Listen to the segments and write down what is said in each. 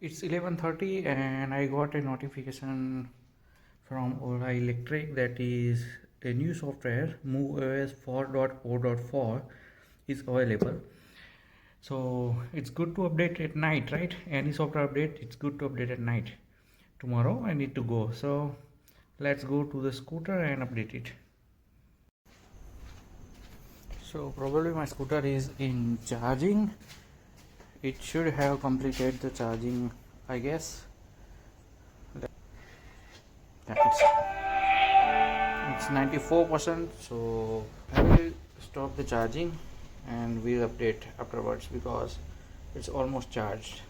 It's 11:30 and I got a notification from Ola Electric that is a new software MoveOS 4.4.4 is available. So it's good to update at night, right? Any software update, it's good to update at night. Tomorrow I need to go. So let's go to the scooter and update it. So probably my scooter is in charging. It should have completed the charging, I guess. It's 94%, so I will stop the charging and we'll update afterwards because it's almost charged.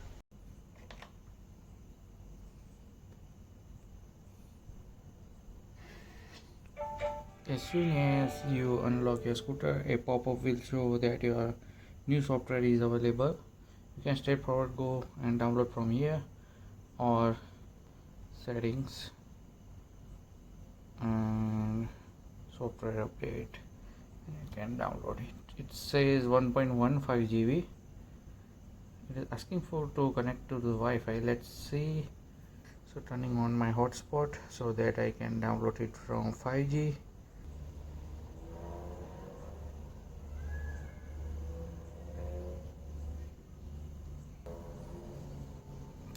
As soon as you unlock your scooter, a pop-up will show that your new software is available. You can straightforward go and download from here or settings and software update. You can download it. It says 1.15 GB. It is asking for to connect to the Wi-Fi. Let's see. So turning on my hotspot so that I can download it from 5G.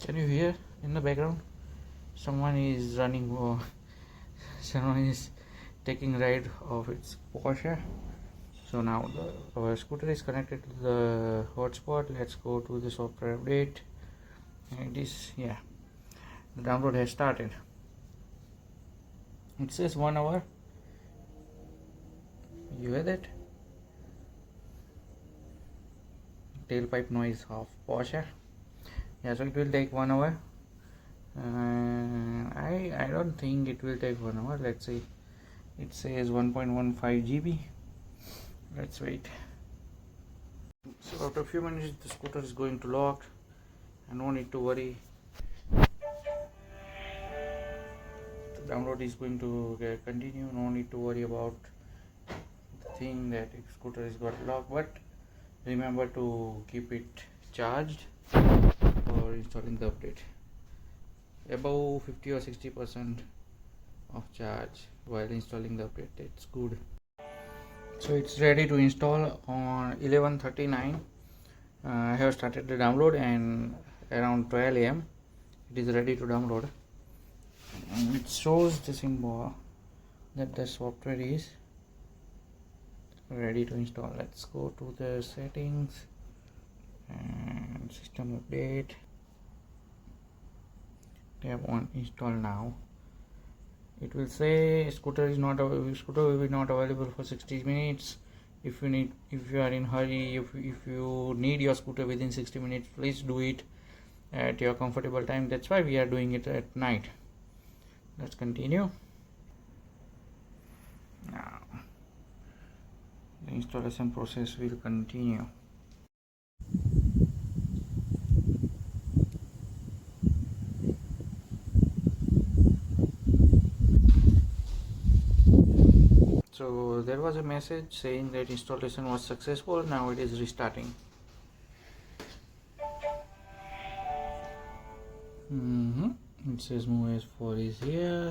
Can you hear in the background? Someone is running. Someone is taking ride of its Porsche. So now our scooter is connected to the hotspot. Let's go to the software update. And this, yeah, the download has started. It says 1 hour. You hear that? Tailpipe noise of Porsche. Yeah, so it will take 1 hour. I don't think it will take 1 hour. Let's see. It says 1.15 GB. Let's wait. So after a few minutes the scooter is going to lock and no need to worry. The download is going to continue. No need to worry about the thing that if scooter is got locked, but remember to keep it charged for installing the update. Above 50 or 60% of charge while installing the update, it's good. So it's ready to install on 11:39. I have started the download and around 12 am it is ready to download. And it shows the symbol that the software is ready to install. Let's go to the settings and system update. Tab on install now. It will say scooter will be not available for 60 minutes. If you are in hurry, if you need your scooter within 60 minutes, please do it at your comfortable time. That's why we are doing it at night. Let's continue. Now the installation process will continue. So there was a message saying that installation was successful. Now it is restarting. It says MoveOS 4 is here.